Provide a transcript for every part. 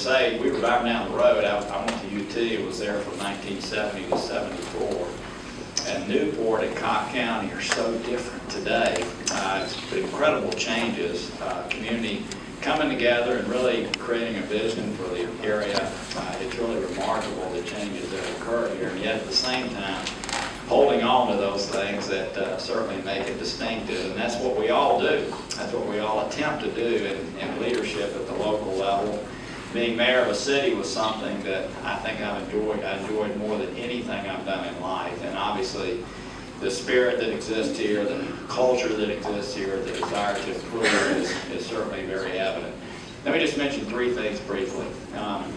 say, we were driving down the road. I went to UT. It was there from 1970 to 74. And Newport and Corker County are so different today. It's incredible changes. Community coming together and really creating a vision for the area. It's really remarkable the changes that have occurred here, and yet at the same time, holding on to those things that certainly make it distinctive, and that's what we all do. That's what we all attempt to do in leadership at the local level. Being mayor of a city was something that I think I've enjoyed. I enjoyed more than anything I've done in life, and obviously the spirit that exists here, the culture that exists here, the desire to improve is certainly very evident. Let me just mention three things briefly.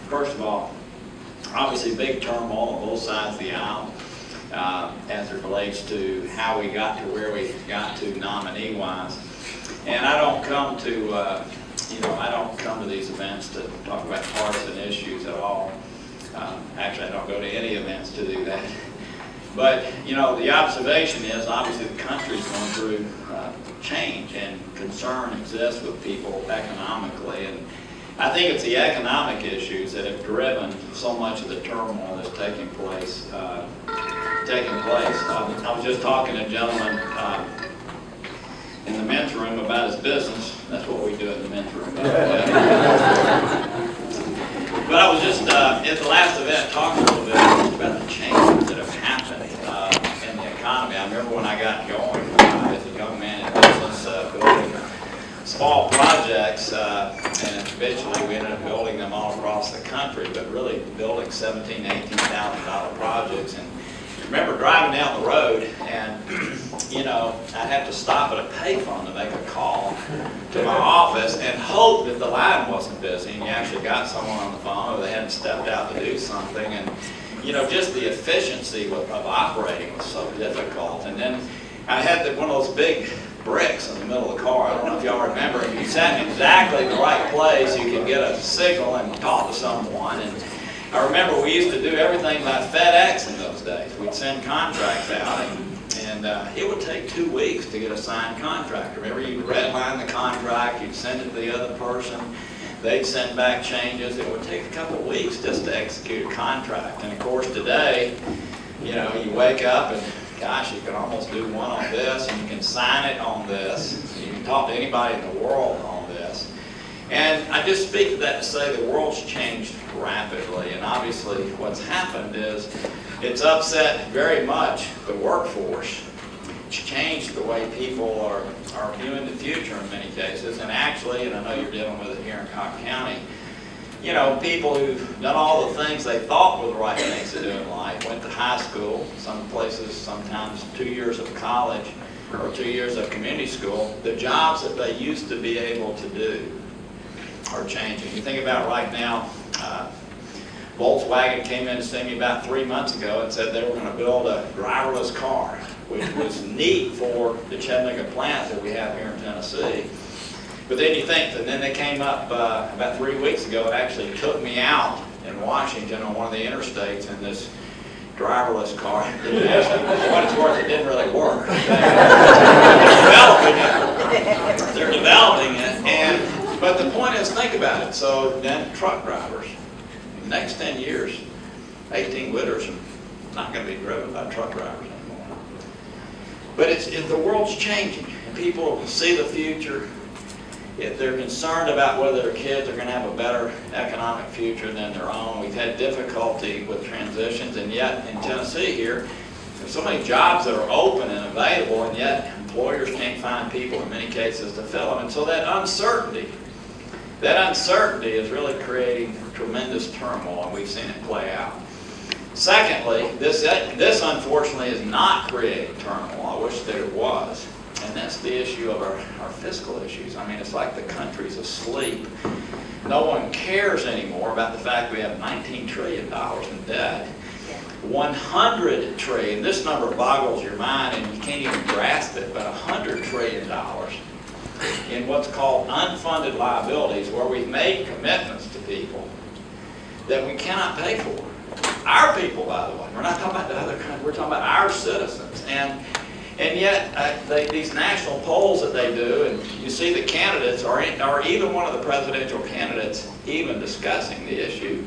First of all, obviously big turmoil on both sides of the aisle as it relates to how we got to where we got to nominee-wise. And I don't come to, I don't come to these events to talk about partisan issues at all. Actually, I don't go to any events to do that. But, the observation is obviously the country's going through change, and concern exists with people economically. And I think it's the economic issues that have driven so much of the turmoil that's taking place. I was just talking to a gentleman in the men's room about his business. That's what we do in the men's room. But I was just at the last event talking a little bit about the changes that have happened in the economy. I remember when I got going as a young man in business, building small projects, and eventually we ended up building them all across the country, but really building $17,000, $18,000 projects. And I remember driving down the road, and I'd have to stop at a payphone to make a call to my office and hope that the line wasn't busy and you actually got someone on the phone or they hadn't stepped out to do something. And just the efficiency of operating was so difficult. And then I had one of those big bricks in the middle of the car. I don't know if y'all remember. If you sat in exactly the right place, you could get a signal and talk to someone. And I remember we used to do everything by FedEx in those days. We'd send contracts out, and it would take 2 weeks to get a signed contract. Remember, you'd redline the contract, you'd send it to the other person, they'd send back changes. It would take a couple of weeks just to execute a contract. And of course today, you wake up and gosh, you can almost do one on this, and you can sign it on this. You can talk to anybody in the world on this. And I just speak to that to say the world's changed rapidly, and obviously what's happened is it's upset very much the workforce. It's changed the way people are viewing the future in many cases, and actually, and I know you're dealing with it here in Corker County, people who've done all the things they thought were the right things to do in life, went to high school, some places sometimes 2 years of college or 2 years of community school, the jobs that they used to be able to do are changing. You think about right now, Volkswagen came in to see me about 3 months ago and said they were going to build a driverless car, which was neat for the Chattanooga plant that we have here in Tennessee. But then you think, and then they came up about 3 weeks ago and actually took me out in Washington on one of the interstates in this driverless car. For what it's worth, it didn't really work. They're developing it. But the point is, think about it. So then truck drivers, the next 10 years, 18-wheelers are not going to be driven by truck drivers anymore. But the world's changing, and people see the future. If they're concerned about whether their kids are going to have a better economic future than their own. We've had difficulty with transitions, and yet in Tennessee here, there's so many jobs that are open and available, and yet employers can't find people in many cases to fill them. And so that uncertainty is really creating tremendous turmoil, and we've seen it play out. Secondly, this unfortunately is not creating turmoil. I wish that it was. And that's the issue of our fiscal issues. I mean, it's like the country's asleep. No one cares anymore about the fact we have $19 trillion in debt. 100 trillion, this number boggles your mind and you can't even grasp it, but $100 trillion in what's called unfunded liabilities, where we've made commitments to people that we cannot pay for. Our people, by the way. We're not talking about the other country, we're talking about our citizens. And And yet, these national polls that they do, and you see the candidates, or even one of the presidential candidates even discussing the issue,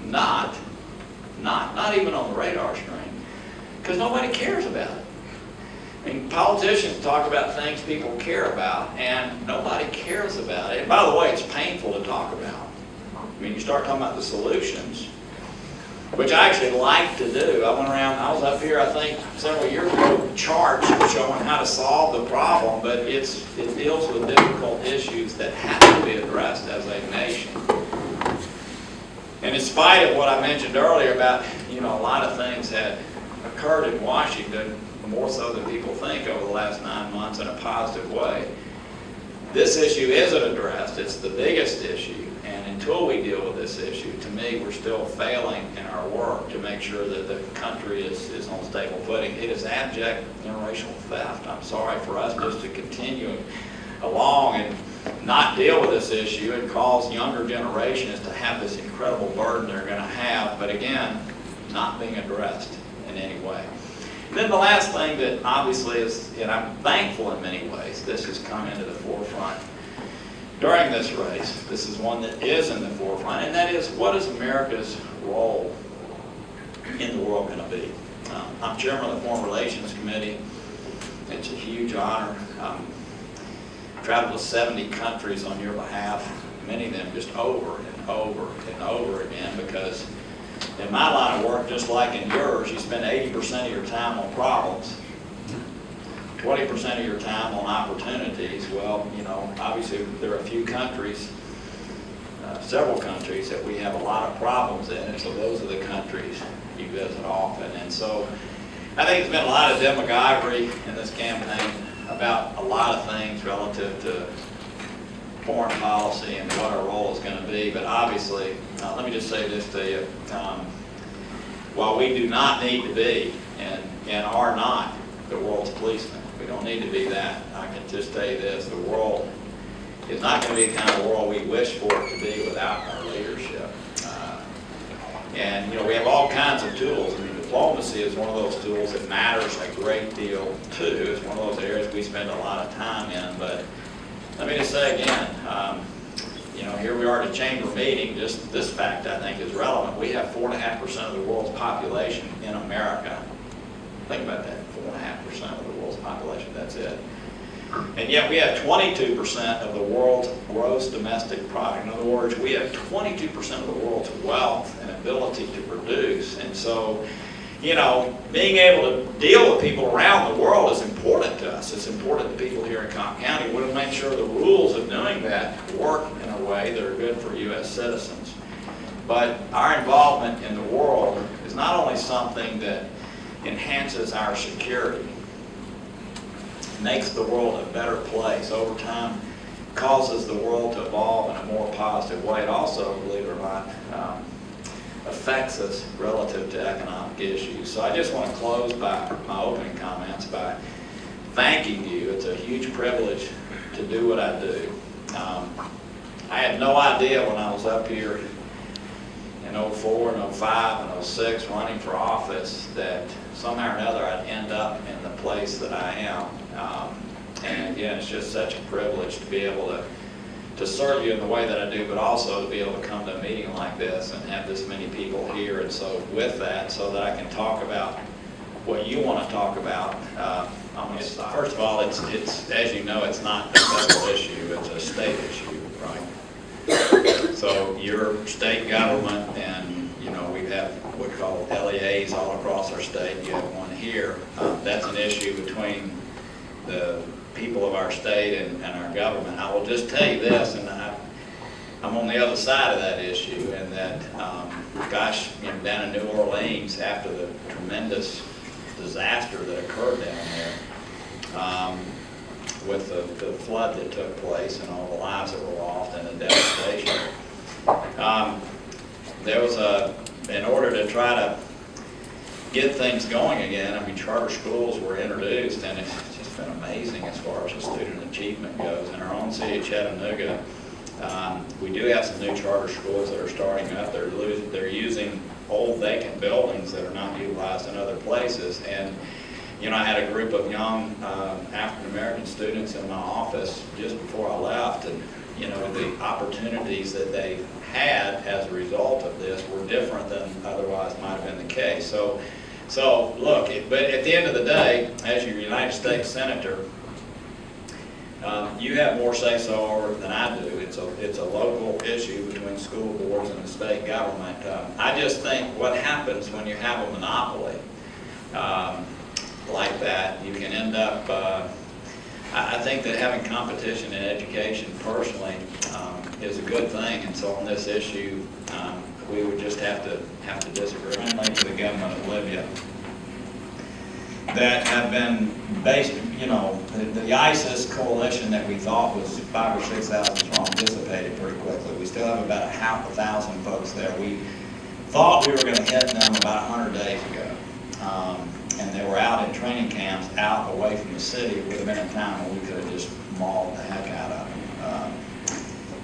not even on the radar screen, because nobody cares about it. I mean, politicians talk about things people care about, and nobody cares about it. And by the way, it's painful to talk about. I mean, you start talking about the solutions, which I actually like to do. I went around, I was up here, I think, several years ago with charts showing how to solve the problem, but it deals with difficult issues that have to be addressed as a nation. And in spite of what I mentioned earlier about, a lot of things had occurred in Washington, more so than people think, over the last 9 months in a positive way, this issue isn't addressed. It's the biggest issue. And until we deal with this issue, to me, we're still failing in our work to make sure that the country is on stable footing. It is abject generational theft. I'm sorry for us just to continue along and not deal with this issue and cause younger generations to have this incredible burden they're going to have, but again, not being addressed in any way. And then the last thing that obviously is, and I'm thankful in many ways, this has come into the forefront during this race. This is one that is in the forefront, and that is, what is America's role in the world going to be? I'm chairman of the Foreign Relations Committee. It's a huge honor. I've traveled to 70 countries on your behalf, many of them just over and over and over again, because in my line of work, just like in yours, you spend 80% of your time on problems, 20% of your time on opportunities. Well, obviously there are a few countries, several countries that we have a lot of problems in, and so those are the countries you visit often. And so I think there's been a lot of demagoguery in this campaign about a lot of things relative to foreign policy and what our role is going to be. But obviously, let me just say this to you. While we do not need to be and are not the world's policemen, we don't need to be that. I can just tell you this, the world is not going to be the kind of world we wish for it to be without our leadership. And we have all kinds of tools. I mean, diplomacy is one of those tools that matters a great deal too. It's one of those areas we spend a lot of time in. But let me just say again, here we are at a chamber meeting. Just this fact, I think, is relevant. We have 4.5% of the world's population in America. Think about that, 4.5% of the world's population, that's it. And yet we have 22% of the world's gross domestic product. In other words, we have 22% of the world's wealth and ability to produce. And so, being able to deal with people around the world is important to us. It's important to people here in Cobb County. We want to make sure the rules of doing that work in a way that are good for U.S. citizens. But our involvement in the world is not only something that enhances our security, makes the world a better place over time, causes the world to evolve in a more positive way. It also, believe it or not, affects us relative to economic issues. So I just want to close by my opening comments by thanking you. It's a huge privilege to do what I do. I had no idea when I was up here in 04 and 05 and 06 running for office that somehow or another I'd end up in the place that I am. And again, it's just such a privilege to be able to serve you in the way that I do, but also to be able to come to a meeting like this and have this many people here. And so with that, so that I can talk about what you want to talk about, I'm going to stop. First of all, it's as you know, it's not a federal issue, it's a state issue, right? So your state government, and we have what we call LEAs all across our state. You have one here. That's an issue between the people of our state and our government. I will just tell you this, and I'm on the other side of that issue, and that, down in New Orleans, after the tremendous disaster that occurred down there, with the flood that took place and all the lives that were lost and the devastation, there was in order to try to get things going again, charter schools were introduced, and it's just been amazing as far as the student achievement goes. In our own city of Chattanooga, we do have some new charter schools that are starting up. They're using old vacant buildings that are not utilized in other places. And you know, I had a group of young African-American students in my office just before I left, and, you know, the opportunities that they had as a result of this were different than otherwise might have been the case. So look, but at the end of the day, as your United States Senator, you have more say-so over than I do. It's a local issue between school boards and the state government. I just think what happens when you have a monopoly like that, you can end up, I think that having competition in education personally is a good thing, and so on this issue, we would just have to disagree. Friendly to the government of Libya that have been based, you know, the ISIS coalition that we thought was 5,000 or 6,000 strong dissipated pretty quickly. We still have about 1,000 folks there. We thought we were going to hit them about 100 days ago. And they were out in training camps out away from the city. It would have been a time when we could have just mauled the heck out of them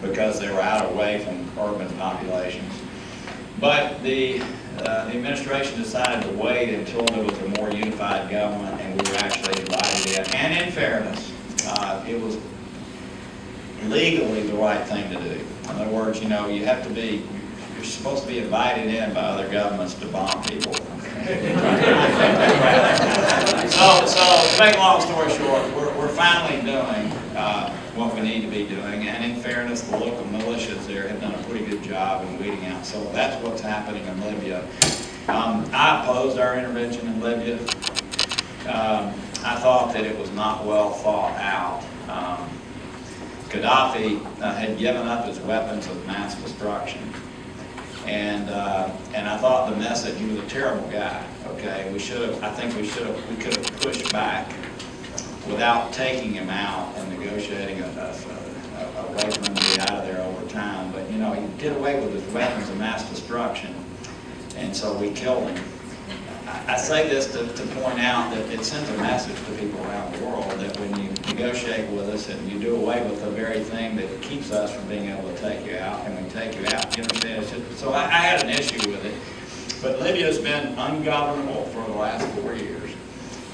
because they were out away from urban populations. But the administration decided to wait until there was a more unified government and we were actually divided in. And in fairness, it was legally the right thing to do. In other words, you know, you have to be, you're supposed to be invited in by other governments to bomb people. So to make a long story short, we're finally doing what we need to be doing, and in fairness, the local militias there have done a pretty good job in weeding out. So that's what's happening in Libya. I opposed our intervention in Libya. I thought that it was not well thought out. Gaddafi had given up his weapons of mass destruction. And I thought the message, he was a terrible guy, okay? We could have pushed back without taking him out and negotiating a way for him to get out of there over time. But, you know, he did away with his weapons of mass destruction, and so we killed him. I say this to point out that it sends a message to people around the world that when you negotiate with us and you do away with the very thing that keeps us from being able to take you out, and we take you out, you understand? So I had an issue with it. But Libya has been ungovernable for the last 4 years.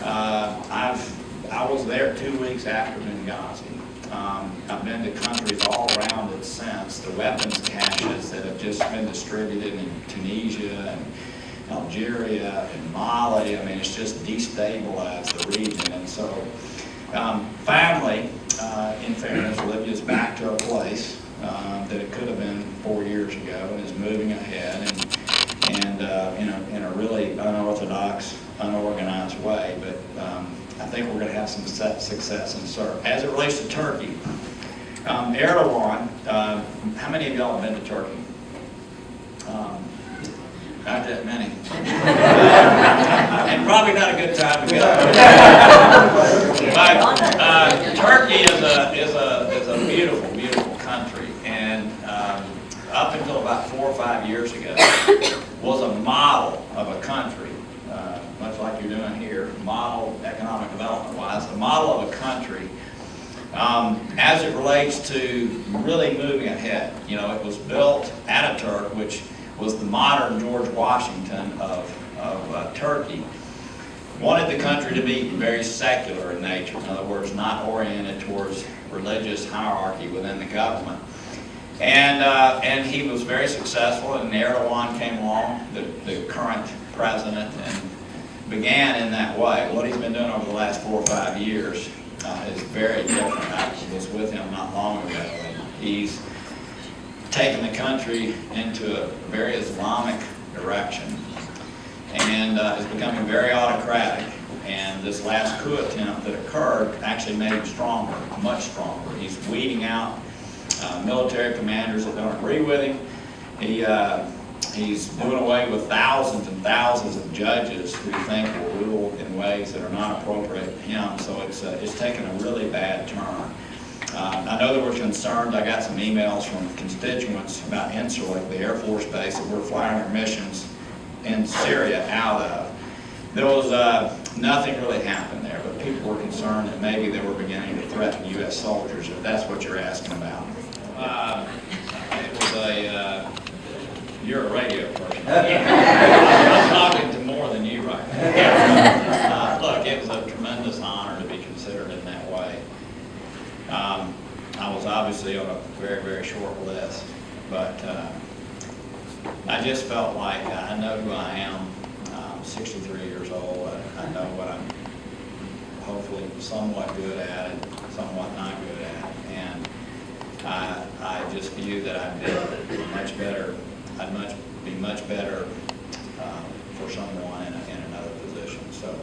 I was there 2 weeks after Benghazi. I've been to countries all around it since. The weapons caches that have just been distributed in Tunisia and Algeria and Mali, I mean, it's just destabilized the region. And so finally, in fairness, Libya's back to a place that it could have been 4 years ago and is moving ahead and in a really unorthodox, unorganized way. But I think we're going to have some success in CERP. As it relates to Turkey, Erdogan, how many of y'all have been to Turkey? Not that many. And probably not a good time to go. But Turkey is a beautiful, beautiful country. And up until about 4 or 5 years ago, was a model of a country, much like you're doing here, model economic development-wise, a model of a country as it relates to really moving ahead. You know, it was built, Ataturk, which was the modern George Washington of Turkey, wanted the country to be very secular in nature. In other words, not oriented towards religious hierarchy within the government. And he was very successful, and Erdogan came along, the current president, and began in that way. What he's been doing over the last 4 or 5 years is very different. I was with him not long ago, and he's taken the country into a very Islamic direction and is becoming very autocratic. And this last coup attempt that occurred actually made him stronger, much stronger. He's weeding out military commanders that don't agree with him. He's doing away with thousands and thousands of judges who think will rule in ways that are not appropriate to him. So it's taken a really bad turn. I know there were concerns. I got some emails from constituents about Incirlik, the Air Force base that we're flying our missions in Syria out of. There was nothing really happened there, but people were concerned that maybe they were beginning to threaten U.S. soldiers, if that's what you're asking about. It was you're a radio person. I'm talking to more than you right now. Look, it was a but I just felt like I know who I am. I'm 63 years old. I know what I'm hopefully somewhat good at and somewhat not good at, and I just view that I'd be much better. I'd be much better for someone in another position. So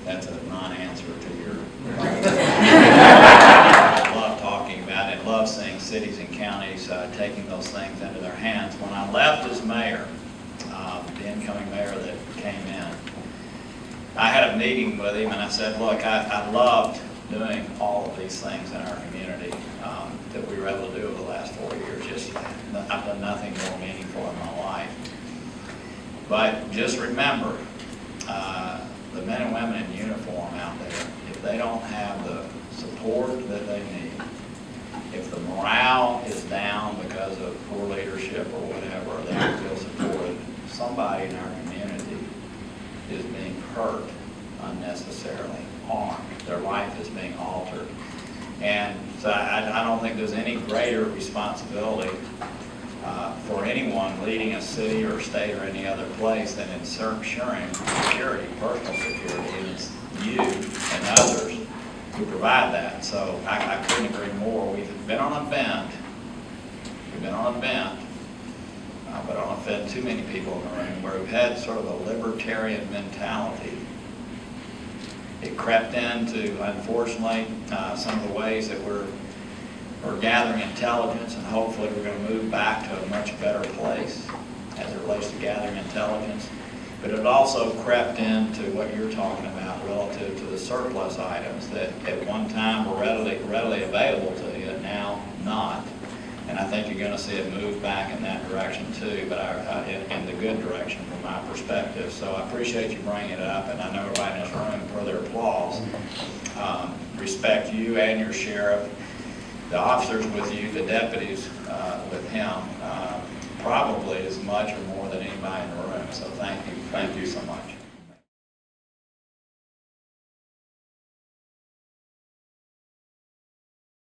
that's a non-answer to your. I love talking about it. Love seeing cities and counties taking those things into their hands. When I left as mayor, the incoming mayor that came in, I had a meeting with him and I said, look, I loved doing all of these things in our community that we were able to do over the last 4 years. I've done nothing more meaningful in my life. But just remember, the men and women in uniform out there, if they don't have the support that they need, if the morale is down because of poor leadership or whatever, they don't feel supported, somebody in our community is being hurt unnecessarily, harmed. Their life is being altered. And so I don't think there's any greater responsibility for anyone leading a city or state or any other place than ensuring security, personal security, and it's you and others who provide that. So I couldn't agree more. We've been on a bent. But I don't offend too many people in the room, where we've had sort of a libertarian mentality. It crept into, unfortunately, some of the ways that we're gathering intelligence, and hopefully we're going to move back to a much better place as it relates to gathering intelligence. But it also crept into what you're talking about relative to the surplus items that at one time were readily available to you, and now not. And I think you're going to see it move back in that direction too, but in the good direction from my perspective. So I appreciate you bringing it up, and I know everybody in this room, for their applause, respect you and your sheriff, the officers with you, the deputies with him, probably as much or more than anybody in the room. So thank you so much.